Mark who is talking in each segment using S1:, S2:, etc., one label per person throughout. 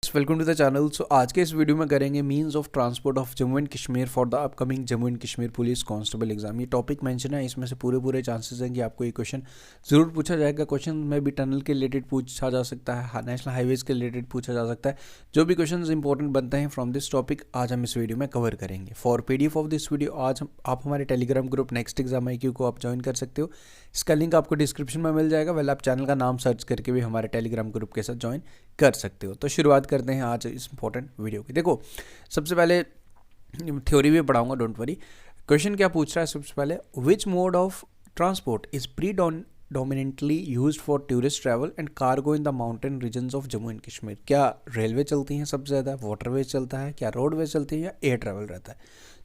S1: Welcome to the channel. So आज के इस वीडियो में करेंगे means of transport of Jammu and Kashmir for the upcoming Jammu and Kashmir police constable exam. ये टॉपिक मेंशन है, इसमें से पूरे चांसेस हैं कि आपको ये क्वेश्चन ज़रूर पूछा जाएगा। क्वेश्चन में भी टनल के रिलेटेड पूछा जा सकता है, नेशनल हाईवेज के रिलेटेड पूछा जा सकता है। जो भी क्वेश्चन इंपॉर्टेंट बनते हैं फ्रॉम दिस टॉपिक आज हम इस वीडियो में कवर करेंगे। For PDF of this video आज आप हमारे Telegram group next exam IQ को आप ज्वाइन कर सकते हो। इसका लिंक आपको डिस्क्रिप्शन में मिल जाएगा। वेल आप चैनल का नाम सर्च करके भी हमारे टेलीग्राम ग्रुप के साथ ज्वाइन कर सकते हो। तो शुरुआत करते हैं आज इस इंपॉर्टेंट वीडियो की। देखो, सबसे पहले थ्योरी भी पढ़ाऊंगा, डोंट वरी। क्वेश्चन क्या पूछ रहा है सबसे पहले, which mode of transport is predominantly used for tourist travel and cargo in the mountain regions of Jammu and Kashmir. क्या रेलवे चलती हैं सबसे ज़्यादा, वाटरवेज चलता है, क्या रोडवेज चलती है या एयर ट्रैवल रहता है?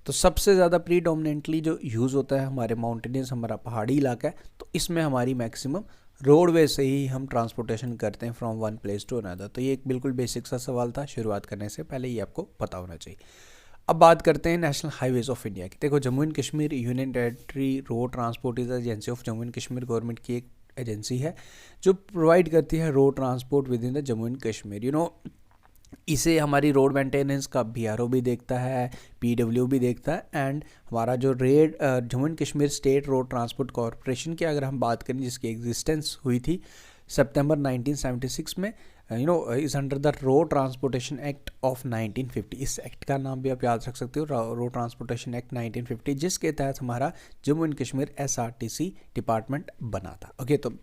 S1: तो सबसे ज़्यादा प्रीडोमिनेंटली जो यूज़ होता है हमारे माउंटेनियस, हमारा पहाड़ी इलाका है, तो इसमें हमारी मैक्सिमम रोडवे से ही हम ट्रांसपोर्टेशन करते हैं from one place to another. तो ये एक बिल्कुल बेसिक सा सवाल था, शुरुआत करने से पहले ये आपको पता होना चाहिए। अब बात करते हैं नेशनल हाईवेज ऑफ इंडिया की। देखो, Jammu and Kashmir union territory road transport is agency of Jammu and Kashmir government की एक एजेंसी है जो प्रोवाइड करती है road transport with in the Jammu and Kashmir. इसे हमारी रोड मेंटेनेंस का BRO भी देखता है, PW भी देखता है। एंड हमारा जो Jammu and Kashmir state road transport corporation की अगर हम बात करें, जिसकी एग्जिस्टेंस हुई थी सितंबर 1976 में, is under the road transportation act of 1950। इस एक्ट का नाम भी आप याद रख सकते हो, रोड ट्रांसपोर्टेशन एक्ट 1950, जिसके तहत हमारा Jammu and Kashmir SRTC department बना था। ओके, तो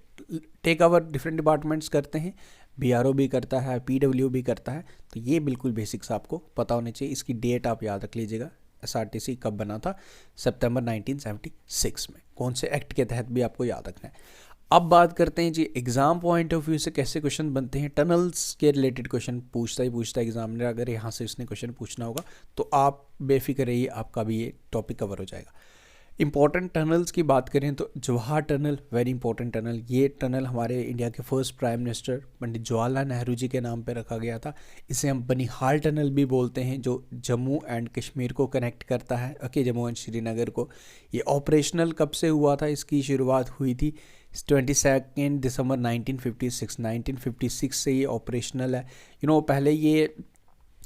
S1: टेक ओवर डिफरेंट डिपार्टमेंट्स करते हैं, BRO भी करता है, PW भी करता है। तो ये बिल्कुल बेसिक्स आपको पता होने चाहिए। इसकी डेट आप याद रख लीजिएगा, SRTC कब बना था, सितंबर 1976 में। कौन से एक्ट के तहत भी आपको याद रखना है। अब बात करते हैं जी एग्जाम पॉइंट ऑफ व्यू से कैसे क्वेश्चन बनते हैं। टनल्स के रिलेटेड क्वेश्चन पूछता है एग्जामिनर। अगर यहाँ से इसने क्वेश्चन पूछना होगा तो आप बेफिक्र रहिए, आपका भी ये टॉपिक कवर हो जाएगा। इंपॉर्टेंट टनल्स की बात करें तो Jawahar tunnel, very important tunnel. ये टनल हमारे इंडिया के first prime minister Pandit Jawaharlal Nehru ji के नाम पे रखा गया था। इसे हम बनिहाल टनल भी बोलते हैं, जो जम्मू एंड कश्मीर को कनेक्ट करता है, ओके, जम्मू एंड श्रीनगर को। ये ऑपरेशनल कब से हुआ था? इसकी शुरुआत हुई थी 22 दिसंबर 1956 से ये ऑपरेशनल है। पहले ये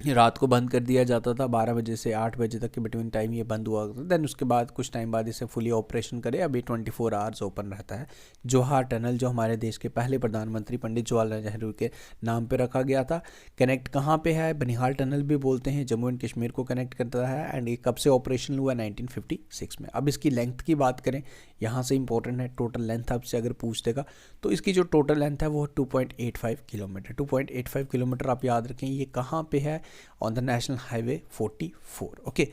S1: रात को बंद कर दिया जाता था, 12 बजे से 8 बजे तक के बिटवीन टाइम ये बंद हुआ था। देन उसके बाद कुछ टाइम बाद इसे फुली ऑपरेशन करे, अभी 24 आवर्स ओपन रहता है। जवाहर टनल, जो हमारे देश के पहले प्रधानमंत्री पंडित जवाहरलाल नेहरू के नाम पे रखा गया था। कनेक्ट कहाँ पे है? बनिहाल टनल भी बोलते हैं, जम्मू एंड कश्मीर को कनेक्ट करता है। एंड ये कब से ऑपरेशन हुआ? 1956 में। अब इसकी लेंथ की बात करें, यहाँ से इंपॉर्टेंट है, टोटल लेंथ आपसे अगर पूछ देगा तो इसकी जो टोटल लेंथ है वो 2.85 किलोमीटर। 2.85 किलोमीटर आप याद रखें। ये कहाँ पे है? On the national highway 44। Okay,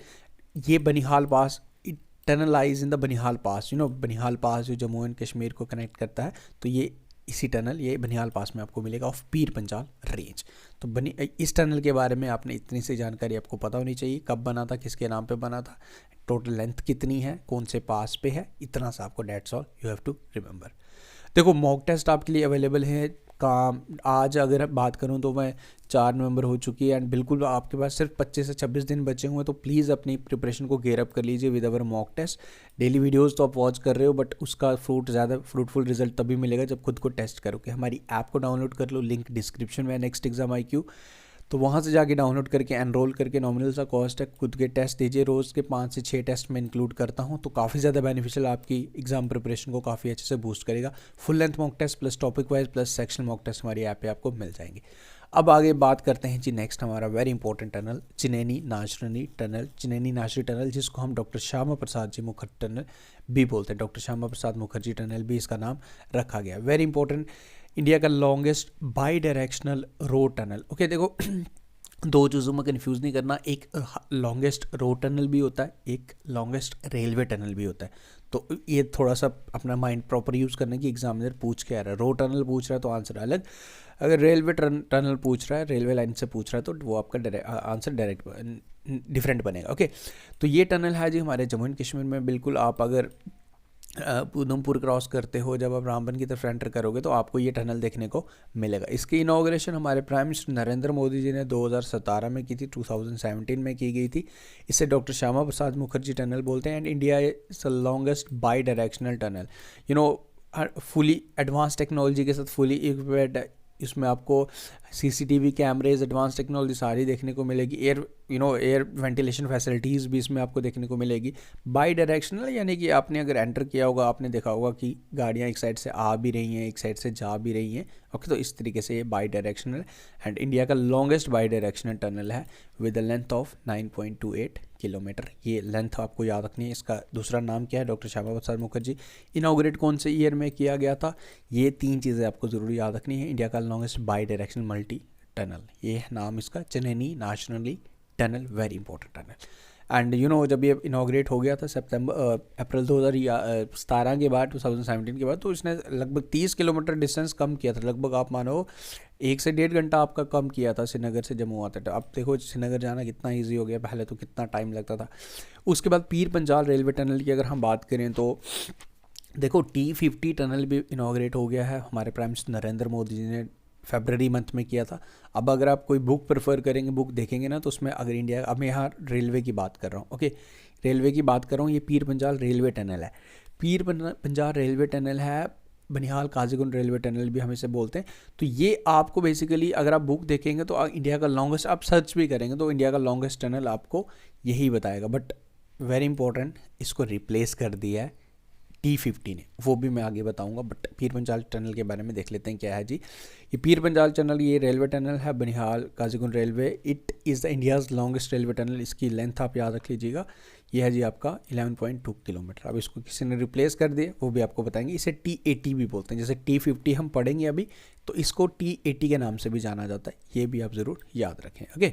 S1: ये बनिहाल पास, टनलाइज इन द बनिहाल पास। बनिहाल पास जो जम्मू एंड कश्मीर को कनेक्ट करता है, तो ये इसी टनल, ये बनिहाल पास में आपको मिलेगा ऑफ पीर पंजाल रेंज। तो इस टनल के बारे में आपने इतनी सी जानकारी आपको पता होनी चाहिए। कब बना था, किसके नाम पे बना था, टोटल लेंथ कितनी है, कौन से पास पे है, इतना सा आपको, that's all you have to remember. देखो, मॉक टेस्ट आपके लिए अवेलेबल है। काम आज अगर बात करूं तो मैं 4 नवंबर हो चुकी है एंड बिल्कुल आपके पास सिर्फ 25 से 26 दिन बचे हुए हैं। तो प्लीज़ अपनी प्रिपरेशन को गेयर अप कर लीजिए with our mock test. Daily videos तो आप वॉच कर रहे हो, बट उसका फ्रूटफुल रिजल्ट तभी मिलेगा जब खुद को टेस्ट करोगे। हमारी ऐप को डाउनलोड कर लो, लिंक डिस्क्रिप्शन में, नेक्स्ट एग्जाम IQ। तो वहाँ से जाके डाउनलोड करके एनरोल करके, नॉमिनल सा कॉस्ट है, खुद के टेस्ट दीजिए। रोज़ के 5 से 6 टेस्ट में इंक्लूड करता हूँ, तो काफ़ी ज़्यादा बेनिफिशियल, आपकी एग्जाम प्रिपरेशन को काफ़ी अच्छे से बूस्ट करेगा। Full length mock test plus topic wise plus sectional mock test हमारी ऐप पे आपको मिल जाएंगे। अब आगे बात करते हैं जी नेक्स्ट हमारा very important tunnel, Chenani Nashri tunnel. Chenani Nashri tunnel, जिसको हम डॉक्टर श्यामा प्रसाद जी मुखर्जी टनल भी बोलते हैं। डॉक्टर श्यामा प्रसाद मुखर्जी टनल भी इसका नाम रखा गया। वेरी इंपॉर्टेंट, इंडिया का longest bidirectional road tunnel. Okay, देखो, दो चीज़ों में कंफ्यूज नहीं करना। एक लॉन्गेस्ट रोड टनल भी होता है, एक लॉन्गेस्ट रेलवे टनल भी होता है। तो ये थोड़ा सा अपना माइंड प्रॉपर यूज़ करने की, एग्जामिनर पूछ के आ रहा है, रोड टनल पूछ रहा है तो आंसर अलग, अगर रेलवे टनल पूछ रहा है, रेलवे लाइन से पूछ रहा है, तो वो आपका आंसर डायरेक्ट डिफरेंट बनेगा। ओके, तो ये टनल है जी हमारे जम्मू एंड कश्मीर में। बिल्कुल आप अगर उधमपुर क्रॉस करते हो, जब आप रामबन की तरफ एंटर करोगे तो आपको ये टनल देखने को मिलेगा। इसकी इनॉग्रेशन हमारे प्राइम मिनिस्टर नरेंद्र मोदी जी ने 2017 में की थी, 2017 में की गई थी। इसे डॉक्टर श्यामा प्रसाद मुखर्जी टनल बोलते हैं। And India is the longest by directional tunnel. Fully advance technology के साथ फुली इक्विप्ड, इसमें आपको CCTV कैमरेज, एडवांस टेक्नोलॉजी सारी देखने को मिलेगी। एयर वेंटिलेशन फैसिलिटीज़ भी इसमें आपको देखने को मिलेगी। बाई डायरेक्शनल, यानी कि आपने अगर एंटर किया होगा आपने देखा होगा कि गाड़ियाँ एक साइड से आ भी रही हैं, एक साइड से जा भी रही हैं। ओके, तो इस तरीके से ये बाई डायरेक्शनल एंड इंडिया का लॉन्गेस्ट बाई डायरेक्शनल टनल है with a length of 9.28 kilometre. ये लेंथ आपको याद रखनी है। इसका दूसरा नाम क्या है? डॉक्टर श्यामा प्रसाद मुखर्जी। इनॉग्रेट कौन से ईयर में किया गया था? ये 3 चीज़ें आपको ज़रूर याद रखनी है। इंडिया का longest by directional multi tunnel, ये है नाम इसका, Chennai nationally tunnel, very important tunnel. And जब ये इनॉग्रेट हो गया था अप्रैल 2017 के बाद, 2017 के बाद, तो इसने लगभग 30 किलोमीटर डिस्टेंस कम किया था। लगभग आप मानो 1 से 1.5 घंटा आपका कम किया था श्रीनगर से जम्मू आते। अब देखो श्रीनगर जाना कितना ईजी हो गया, पहले तो कितना टाइम लगता था। उसके बाद पीर पंजाल रेलवे टनल की अगर हम बात करें तो देखो T50 टनल भी इनॉग्रेट हो गया है। हमारे प्राइम मिनिस्टर नरेंद्र मोदी जी ने फरवरी मंथ में किया था। अब अगर आप कोई बुक प्रेफर करेंगे, बुक देखेंगे ना, तो उसमें अगर इंडिया, अब मैं यहाँ रेलवे की बात कर रहा हूँ, ओके, रेलवे की बात कर रहा हूँ, ये पीर पंजाल रेलवे टनल है। पीर पंजाल रेलवे टनल है, बनिहाल काजीगुंड रेलवे टनल भी हम इसे बोलते हैं। तो ये आपको बेसिकली अगर आप बुक देखेंगे तो इंडिया का लॉन्गेस्ट, आप सर्च भी करेंगे तो इंडिया का लॉन्गेस्ट टनल आपको यही बताएगा। बट वेरी इंपॉर्टेंट, इसको रिप्लेस कर दिया है T50 ने, वो भी मैं आगे बताऊंगा। बट पीर पंजाल टनल के बारे में देख लेते हैं क्या है जी। ये पीर पंजाल टनल, ये रेलवे टनल है, Banihal Qazigund railway. It is the India's longest railway tunnel. इसकी लेंथ आप याद रख लीजिएगा, ये है जी आपका 11.2 किलोमीटर। अब इसको किसी ने रिप्लेस कर दिया, वो भी आपको बताएंगे। इसे T80 भी बोलते हैं, जैसे T50 हम पढ़ेंगे अभी, तो इसको T80 के नाम से भी जाना जाता है, ये भी आप ज़रूर याद रखें। ओके,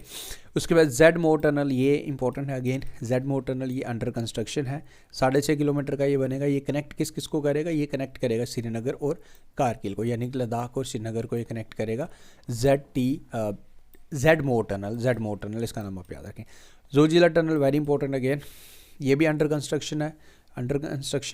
S1: उसके बाद जेड मोर टनल, ये इंपॉर्टेंट है अगेन। जेड मोर टनल ये अंडर कंस्ट्रक्शन है, 6.5 किलोमीटर का ये बनेगा। ये कनेक्ट किस किस को करेगा? ये कनेक्ट करेगा श्रीनगर और कारगिल को, यानी कि लद्दाख और श्रीनगर को ये कनेक्ट करेगा। जेड मोर टनल इसका नाम आप याद रखें। Zoji La tunnel very important again, ये भी अंडर कंस्ट्रक्शन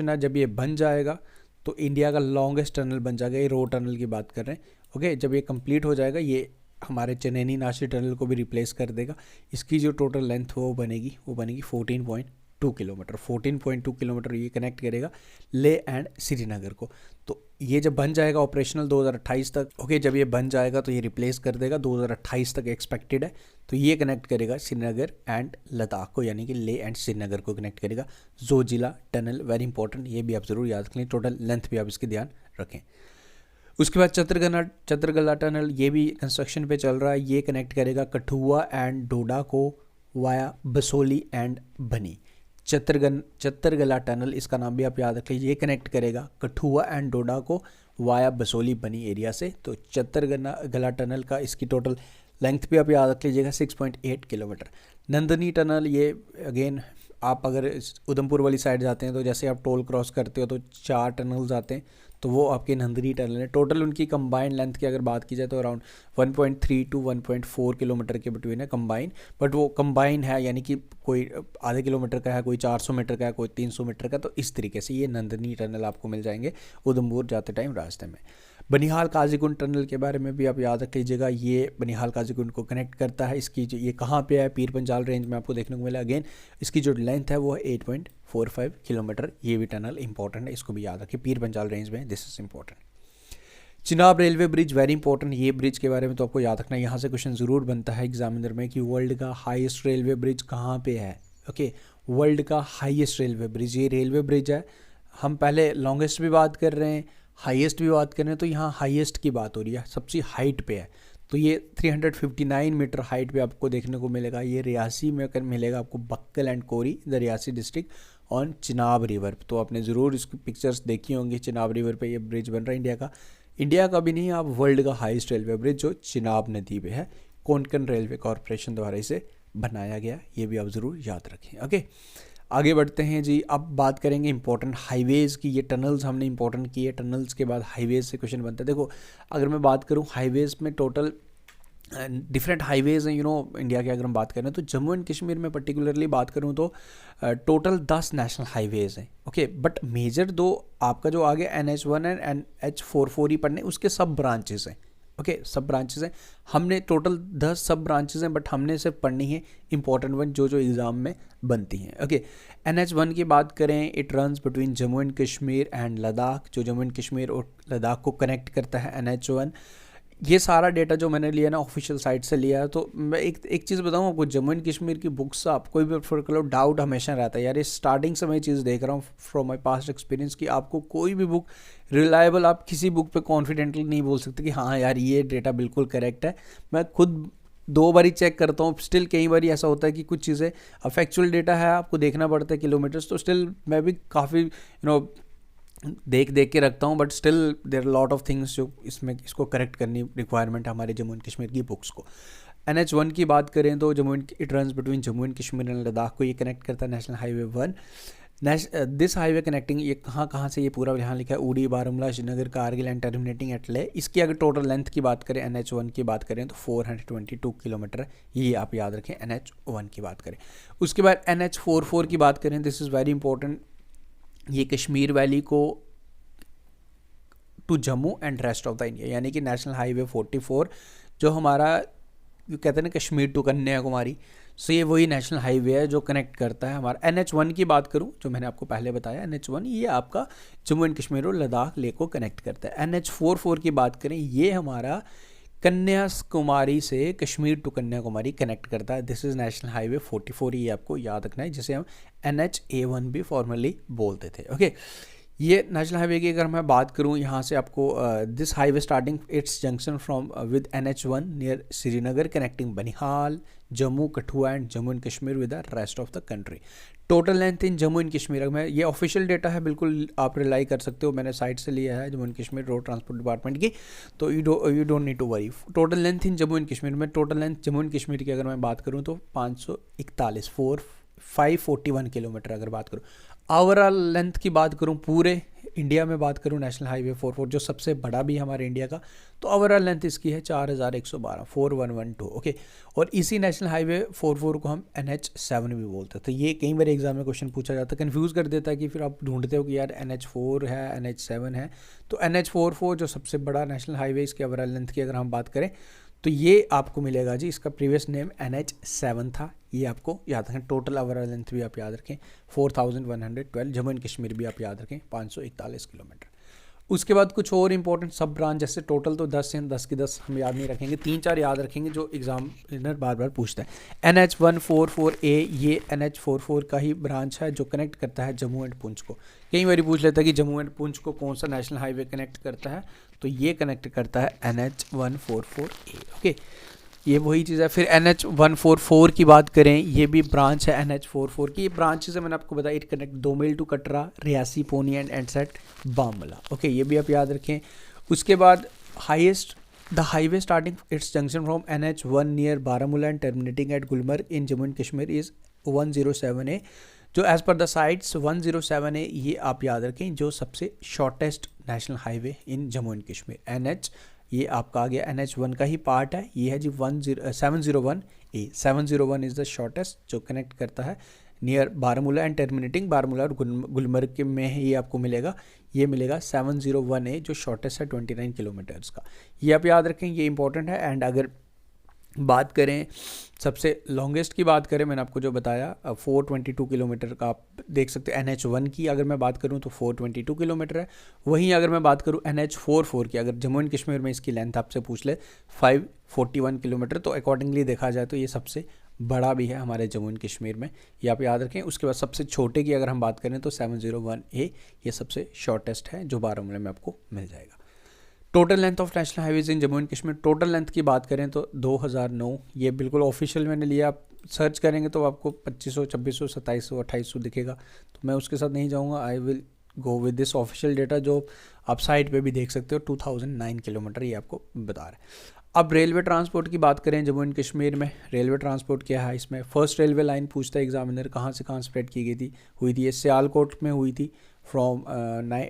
S1: है। जब ये बन जाएगा तो इंडिया का लॉन्गेस्ट टनल बन जाएगा। ये रोड टनल की बात कर रहे हैं। ओके, जब ये कंप्लीट हो जाएगा ये हमारे चेन्नई नेशनल टनल को भी रिप्लेस कर देगा। इसकी जो टोटल लेंथ वो बनेगी 14.2 किलोमीटर। 14.2 किलोमीटर ये कनेक्ट करेगा ले एंड श्रीनगर को। तो ये जब बन जाएगा ऑपरेशनल 2028 तक। ओके, जब ये बन जाएगा तो ये रिप्लेस कर देगा, 2028 तक एक्सपेक्टेड है। तो ये कनेक्ट करेगा श्रीनगर एंड लद्दाख को, यानी कि ले एंड श्रीनगर को कनेक्ट करेगा। जोजिला टनल वेरी इंपॉर्टेंट, ये भी आप ज़रूर याद रखें। टोटल लेंथ भी आप इसकी ध्यान रखें। उसके बाद चतरगला टनल, ये भी कंस्ट्रक्शन पे चल रहा है। ये कनेक्ट करेगा कठुआ एंड डोडा को वाया बसोली एंड बनी। चतरगला टनल, इसका नाम भी आप याद रख लीजिए। ये कनेक्ट करेगा कठुआ एंड डोडा को वाया बसोली बनी एरिया से। तो चतरगला टनल का इसकी टोटल लेंथ भी आप याद रख लीजिएगा 6.8 किलोमीटर। नंदनी टनल, ये अगेन आप अगर उधमपुर वाली साइड जाते हैं तो जैसे आप टोल क्रॉस करते हो तो 4 टनल्स आते हैं, तो वो आपके नंदनी टनल है। टोटल उनकी कंबाइंड लेंथ की अगर बात की जाए तो अराउंड 1.3 to 1.4 किलोमीटर के बिटवीन है कंबाइन। बट वो कंबाइन है, यानी कि कोई आधे किलोमीटर का है, कोई 400 मीटर का है, कोई 300 मीटर का। तो इस तरीके से ये नंदनी टनल आपको मिल जाएंगे उधमपुर जाते टाइम रास्ते में। बनिहाल काजीगुंड टनल के बारे में भी आप याद रख लीजिएगा। ये बनिहाल काजीगुंड को कनेक्ट करता है। इसकी ये कहाँ पे है? पीर पंजाल रेंज में आपको देखने को मिला। अगेन इसकी जो लेंथ है वो है 8.45 किलोमीटर। ये भी टनल इंपॉर्टेंट है, इसको भी याद रखिए, पीर पंजाल रेंज में। This is important. Chenab railway bridge very important, ये ब्रिज के बारे में तो आपको याद रखना है। यहाँ से क्वेश्चन ज़रूर बनता है एग्जामिनर में कि वर्ल्ड का हाईएस्ट रेलवे ब्रिज कहाँ पे है। ओके, वर्ल्ड का हाईएस्ट रेलवे ब्रिज, ये रेलवे ब्रिज है। हम पहले लॉन्गेस्ट भी बात कर रहे हैं, हाईएस्ट भी बात कर रहे हैं, तो यहाँ हाईएस्ट की बात हो रही है, सबसे हाइट पे है। तो ये 359 मीटर हाइट पे आपको देखने को मिलेगा। ये रियासी में अगर मिलेगा आपको, Bakkal and Kauri the Reasi district on Chenab river. तो आपने ज़रूर इसकी पिक्चर्स देखी होंगी। चिनाब रिवर पे ये ब्रिज बन रहा है इंडिया का भी नहीं, आप वर्ल्ड का हाईएस्ट रेलवे ब्रिज जो चिनाब नदी पे है, कोंकण रेलवे कॉरपोरेशन द्वारा इसे बनाया गया। ये भी आप ज़रूर याद रखें। ओके, आगे बढ़ते हैं जी। अब बात करेंगे इंपॉर्टेंट हाईवेज़ की। ये टनल्स हमने इंपॉर्टेंट की है, टनल्स के बाद हाईवेज़ से क्वेश्चन बनता है। देखो अगर मैं बात करूँ हाईवेज़ में, टोटल डिफरेंट हाईवेज़ हैं इंडिया के। अगर हम बात करें तो जम्मू एंड कश्मीर में पर्टिकुलरली बात करूं तो टोटल 10 नेशनल हाईवेज़ हैं। ओके, बट मेजर 2 आपका जो आगे NH1 एंड NH44 ही पढ़ने, उसके सब ब्रांचेस हैं। ओके, सब ब्रांचेस हैं। हमने टोटल 10 सब ब्रांचेस हैं, बट हमने सिर्फ पढ़नी है इंपॉर्टेंट वन जो एग्ज़ाम में बनती हैं। ओके, NH1 की बात करें, it runs between Jammu and Kashmir and Ladakh, जो जम्मू एंड कश्मीर और लद्दाख को कनेक्ट करता है NH1। ये सारा डेटा जो मैंने लिया ना ऑफिशियल साइट से लिया है। तो मैं एक चीज़ बताऊँ आपको, जम्मू एंड कश्मीर की बुक्स आप कोई भी प्रेफर करो, डाउट हमेशा रहता है यार। ये स्टार्टिंग से मैं चीज़ देख रहा हूँ फ्रॉम माई पास्ट एक्सपीरियंस कि आपको कोई भी बुक रिलायबल, आप किसी बुक पे कॉन्फिडेंटली नहीं बोल सकते कि हाँ यार ये डेटा बिल्कुल करेक्ट है। मैं खुद 2 बार चेक करता हूँ, स्टिल कई बार ऐसा होता है कि कुछ चीज़ें फैक्चुअल डेटा है, आपको देखना पड़ता है किलोमीटर्स, तो स्टिल मैं भी काफ़ी देख के रखता हूँ, but still there lot of things जो इसमें इसको करेक्ट करनी रिक्वायरमेंट है हमारे जम्मू एंड कश्मीर की बुक्स को। NH1 की बात करें तो Jammu and it runs between Jammu and Kashmir and Ladakh को ये कनेक्ट करता है, national highway 1। This highway connecting, ये कहाँ से, ये पूरा यहाँ लिखा है Uri, Baramulla, Srinagar, Kargil and terminating at Leh. इसकी अगर टोटल लेंथ की बात करें, NH1 की बात करें तो 422 किलोमीटर है, ये आप याद रखें NH1 की बात करें। उसके बाद NH44 की बात करें, दिस इज़ वेरी इंपॉर्टेंट, ये कश्मीर वैली को to Jammu and rest of the India, यानी कि नेशनल हाईवे 44 जो हमारा कहते हैं ना कश्मीर टू कन्याकुमारी, सो ये वही नेशनल हाईवे है जो कनेक्ट करता है हमारा। NH1 की बात करूं जो मैंने आपको पहले बताया, NH1 ये आपका जम्मू एंड कश्मीर और लद्दाख लेह को कनेक्ट करता है। NH44 की बात करें, ये हमारा कन्याकुमारी से कश्मीर टू कन्याकुमारी कनेक्ट करता है। दिस इज़ नेशनल हाईवे 44, ये आपको याद रखना है, जिसे हम NHA1 भी फॉर्मली बोलते थे। ओके, ये नेशनल हाईवे की अगर मैं बात करूं, यहाँ से आपको this highway starting its junction from with NH1 near Srinagar connecting Banihal, Jammu, Kathua and Jammu and Kashmir with the rest of the country. Total length in Jammu and Kashmir, अगर मैं, ये ऑफिशियल डेटा है, बिल्कुल आप रिलाई कर सकते हो, मैंने साइट से लिया है Jammu and Kashmir road transport department की, तो you don't need to worry. Total length in Jammu and Kashmir में, total length Jammu and Kashmir की अगर मैं बात करूँ तो 541 किलोमीटर अगर बात करूँ। ओवरऑल लेंथ की बात करूँ, पूरे इंडिया में बात करूँ, नेशनल हाईवे 44 जो सबसे बड़ा भी है हमारे इंडिया का, तो ओवरऑल लेंथ इसकी है 4112, 4112। ओके, और इसी नेशनल हाईवे 44 को हम NH7 भी बोलते हैं। तो ये कई बार एग्जाम में क्वेश्चन पूछा जाता है, कंफ्यूज कर देता है कि फिर आप ढूंढते हो कि यार NH4 है, NH7 है। तो NH44 जो सबसे बड़ा नेशनल हाईवे, इसके ओवरऑल लेंथ की अगर हम बात करें तो ये आपको मिलेगा जी, इसका प्रीवियस नेम NH7 था, ये आपको याद रखें। टोटल ओवरऑल लेंथ भी आप याद रखें 4112, जम्मू एंड कश्मीर भी आप याद रखें 541 किलोमीटर। उसके बाद कुछ और इंपॉर्टेंट सब ब्रांच, जैसे टोटल तो 10 हैं, 10 की 10 हम याद नहीं रखेंगे, 3-4 याद रखेंगे जो एग्जामिनर बार बार पूछता है। NH144A ये NH44 का ही ब्रांच है जो कनेक्ट करता है जम्मू एंड पुंछ को। कई बार पूछ लेता है कि जम्मू एंड पुंछ को कौन सा नेशनल हाईवे कनेक्ट करता है, तो ये कनेक्ट करता है NH144A। ओके, ये वही चीज़ है। फिर NH144 की बात करें, ये भी ब्रांच है NH44 की। ये ब्रांच से मैंने आपको बताया, it connect 2 mile to Katra, Reasi, Pouni and सेट बामला। ओके, ये भी आप याद रखें। उसके बाद the highway starting its junction from NH1 near Baramulla and terminating at Gulmarg in Jammu and Kashmir is 107A, जो as per the sites 107A, ये आप याद रखें, जो सबसे shortest national highway in Jammu and Kashmir. NH ये आपका आ गया NH1 का ही पार्ट है, ये है जी 701A। 701 इज़ द शॉर्टेस्ट जो कनेक्ट करता है near Baramulla and terminating Baramulla और गुलमर्ग के में ही आपको मिलेगा, ये मिलेगा 701A जो शॉर्टेस्ट है 29 किलोमीटर्स का, ये आप याद रखें, ये इंपॉर्टेंट है। एंड अगर बात करें सबसे लॉन्गेस्ट की बात करें, मैंने आपको जो बताया 422 किलोमीटर का, आप देख सकते हैं। NH1 की अगर मैं बात करूं तो 422 किलोमीटर है। वहीं अगर मैं बात करूं NH44 की, अगर जम्मू एंड कश्मीर में इसकी लेंथ आपसे पूछ ले 541 किलोमीटर, तो अकॉर्डिंगली देखा जाए तो ये सबसे बड़ा भी है हमारे जम्मू एंड कश्मीर में, ये आप याद रखें। उसके बाद सबसे छोटे की अगर हम बात करें तो 701A ये सबसे शॉर्टेस्ट है जो बारामूला में आपको मिल जाएगा। Total length of national highways in Jammu and Kashmir, total length की बात करें तो 2009, ये बिल्कुल ऑफिशियल मैंने लिया, आप सर्च करेंगे तो आपको 2500, 2600, 2700, 2800 दिखेगा, तो मैं उसके साथ नहीं जाऊंगा। I will go with this official data जो आप साइट पे भी देख सकते हो। 2009 किलोमीटर ये आपको बता रहा है। अब रेलवे ट्रांसपोर्ट की बात करें जम्मू एंड कश्मीर में, रेलवे ट्रांसपोर्ट क्या है इसमें, फर्स्ट रेलवे लाइन पूछता है एग्जामिनर, कहाँ से कहाँ स्प्रेड की गई हुई थी, ये सियालकोट में हुई थी, from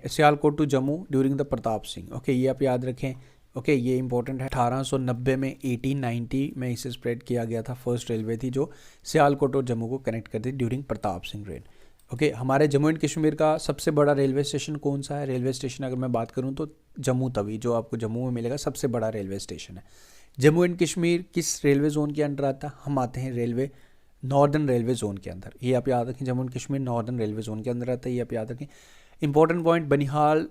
S1: Sialkot to Jammu during the Pratap Singh. Okay, ये आप याद रखें। ओके, ये इंपॉर्टेंट है। 1890 में 1890 में इसे स्प्रेड किया गया था, फर्स्ट रेलवे थी जो सियालकोट और जम्मू को कनेक्ट करती during Pratap Singh rain. Okay, हमारे जम्मू एंड कश्मीर का सबसे बड़ा रेलवे स्टेशन कौन सा है, रेलवे स्टेशन अगर मैं बात करूं तो जम्मू तवी, जो आपको जम्मू में मिलेगा, सबसे बड़ा रेलवे स्टेशन है। जम्मू एंड कश्मीर किस रेलवे जोन के अंडर आता है, हम आते हैं रेलवे नॉर्दर्न रेलवे जोन के अंदर, ये आप याद रखें। Jammu and Kashmir northern railway zone के अंदर आता है, ये आप याद रखें। इंपॉर्टेंट पॉइंट, बनिहाल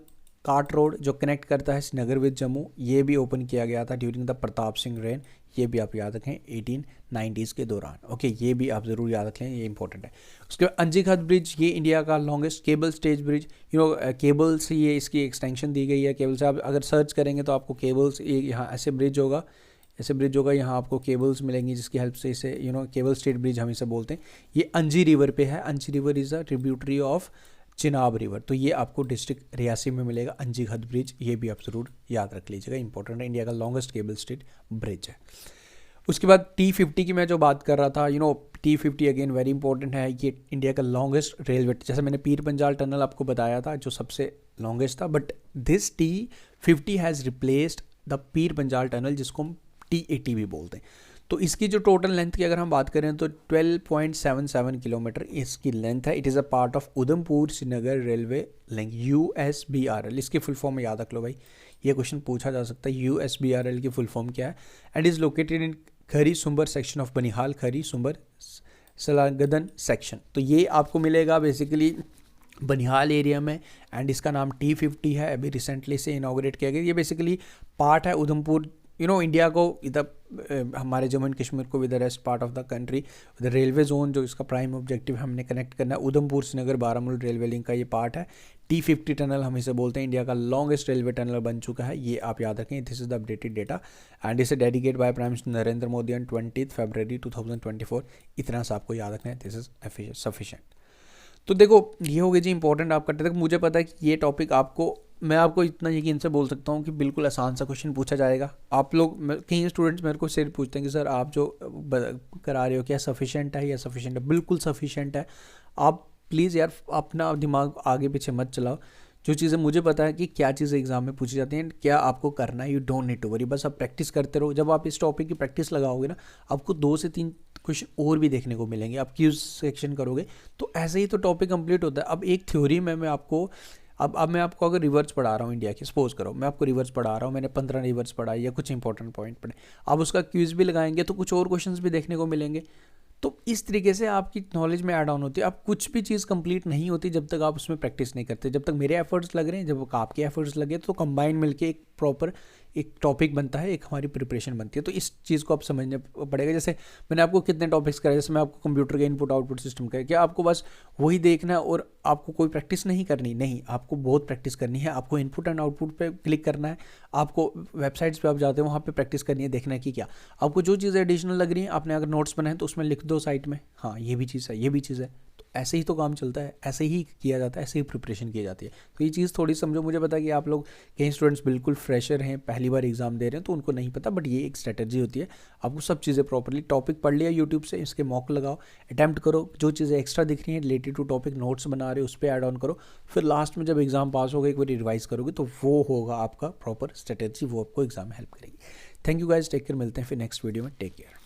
S1: काट रोड जो कनेक्ट करता है श्रीनगर विद जम्मू, ये भी ओपन किया गया था during the Pratap Singh rain, ये भी आप याद रखें 1890s के दौरान। ओके, ये भी आप ज़रूर याद रखें, ये इंपॉर्टेंट है। उसके बाद अंजीघाट ब्रिज, ये इंडिया का longest cable stage bridge, cable से ये इसकी एक्सटेंशन दी गई है, केबल से आप अगर सर्च करेंगे तो आपको केबल्स, यहाँ ऐसे ब्रिज होगा, यहाँ आपको केबल्स मिलेंगी जिसकी हेल्प से इसे केबल स्टेट ब्रिज हम इसे बोलते हैं। ये अंजी रिवर पे है, अंजी river is a tributary of Chenab river, तो ये आपको डिस्ट्रिक्ट रियासी में मिलेगा अंजीघाट ब्रिज, ये भी आप ज़रूर याद रख लीजिएगा, इंपॉर्टेंट है, इंडिया का लॉन्गेस्ट केबल स्टेट ब्रिज है। उसके बाद T50 की मैं जो बात कर रहा था, T50 अगेन वेरी इंपॉर्टेंट है, ये इंडिया का लॉन्गेस्ट रेलवे, जैसे मैंने पीर पंजाल टनल आपको बताया था जो सबसे लॉन्गेस्ट था, but this T50 has replaced the Pir Panjal tunnel जिसको हम T80 भी बोलते हैं। तो इसकी जो टोटल लेंथ की अगर हम बात करें तो 12.77 किलोमीटर इसकी लेंथ है। It is a part of Udhampur Srinagar railway link, USBRL, इसकी फुल फॉर्म याद रख लो भाई, ये क्वेश्चन पूछा जा सकता है, USBRL की फुल फॉर्म क्या है, एंड इज़ लोकेटेड इन खरी सुंबर सेक्शन ऑफ बनिहाल, खरी सुंबर सलागदन सेक्शन, तो ये आपको मिलेगा बेसिकली बनिहाल एरिया में, एंड इसका नाम T50 है, अभी रिसेंटली से इनॉग्रेट किया गया। ये बेसिकली पार्ट है उधमपुर, इंडिया को इधर हमारे जम्मू एंड कश्मीर को with the rest part of the country the railway zone, जो इसका प्राइम ऑब्जेक्टिव हमने कनेक्ट करना है उधमपुर श्रीनगर बारामूला रेलवे लिंक का ये पार्ट है। T50 टनल हम इसे बोलते हैं, इंडिया का लॉन्गेस्ट रेलवे टनल बन चुका है, ये आप याद रखें, this is the updated data, and इसे dedicate by prime minister Narendra Modi on 20 February 2024, इतना सा आपको याद रखना है, दिस इज सफिशिएंट। तो देखो ये हो गई जी इंपॉर्टेंट आप करते तक, मुझे पता है कि ये टॉपिक मैं आपको इतना यकीन से बोल सकता हूँ कि बिल्कुल आसान सा क्वेश्चन पूछा जाएगा। आप लोग कई स्टूडेंट्स मेरे को सिर्फ पूछते हैं कि सर आप जो करा रहे हो क्या सफिशिएंट है या सफिशिएंट है, बिल्कुल सफिशिएंट है। आप प्लीज़ यार अपना दिमाग आगे पीछे मत चलाओ, जो चीज़ें मुझे पता है कि क्या चीज़ें एग्जाम में पूछी जाती हैं, क्या आपको करना है, you don't need to worry, बस आप प्रैक्टिस करते रहो। जब आप इस टॉपिक की प्रैक्टिस लगाओगे ना, आपको 2 से 3 क्वेश्चन और भी देखने को मिलेंगे, आप क्यूज सेक्शन करोगे तो ऐसे ही तो टॉपिक कंप्लीट होता है। अब एक थ्योरी में मैं आपको अब मैं आपको अगर रिवर्स पढ़ा रहा हूँ इंडिया की, सपोज करो मैं आपको रिवर्स पढ़ा रहा हूँ, मैंने 15 रिवर्स पढ़ा या कुछ इंपॉर्टेंट पॉइंट पढ़े, आप उसका क्यूज भी लगाएंगे तो कुछ और क्वेश्चंस भी देखने को मिलेंगे। तो इस तरीके से आपकी नॉलेज में ऐड ऑन होती है। अब कुछ भी चीज़ कंप्लीट नहीं होती जब तक आप उसमें प्रैक्टिस नहीं करते। जब तक मेरे एफर्ट्स लग रहे हैं, जब आपके एफर्ट्स लगे, तो कंबाइन मिलके एक प्रॉपर एक टॉपिक बनता है, एक हमारी प्रिपरेशन बनती है। तो इस चीज़ को आप समझने पड़ेगा। जैसे मैंने आपको कितने टॉपिक्स कराए, जैसे मैं आपको कंप्यूटर के इनपुट आउटपुट सिस्टम का, क्या आपको बस वही देखना है और आपको कोई प्रैक्टिस नहीं करनी? नहीं, आपको बहुत प्रैक्टिस करनी है। आपको इनपुट एंड आउटपुट पे क्लिक करना है, आपको वेबसाइट्स पे आप जाते हैं वहाँ पे प्रैक्टिस करनी है, देखना है कि क्या आपको जो चीज़ें एडिशनल लग रही हैं, आपने अगर नोट्स बनाए तो उसमें लिख दो साइड में, हाँ ये भी चीज़ है, ये भी चीज़ है। तो ऐसे ही तो काम चलता है, ऐसे ही किया जाता है, ऐसे ही प्रिपरेशन की जाती है। तो ये चीज़ थोड़ी समझो। मुझे पता है कि आप लोग कई स्टूडेंट्स बिल्कुल फ्रेशर हैं, पहली बार एग्जाम दे रहे हैं, तो उनको नहीं पता, बट ये एक स्ट्रेटजी होती है। आपको सब चीज़ें प्रॉपरली टॉपिक पढ़ लिया यूट्यूब से, इसके मॉक लगाओ, अटैम्प्ट करो, जो चीज़ें एक्स्ट्रा दिख रही हैं रिलेटेड टू टॉपिक, नोट्स बना रहे हो उस पर ऐड ऑन करो, फिर लास्ट में जब एग्जाम पास होगा एक बार रिवाइज करोगे तो वो होगा आपका प्रॉपर स्ट्रेटजी, वो आपको एग्जाम में हेल्प करेगी। Thank you guys, take care, मिलते हैं फिर नेक्स्ट वीडियो में, टेक केयर।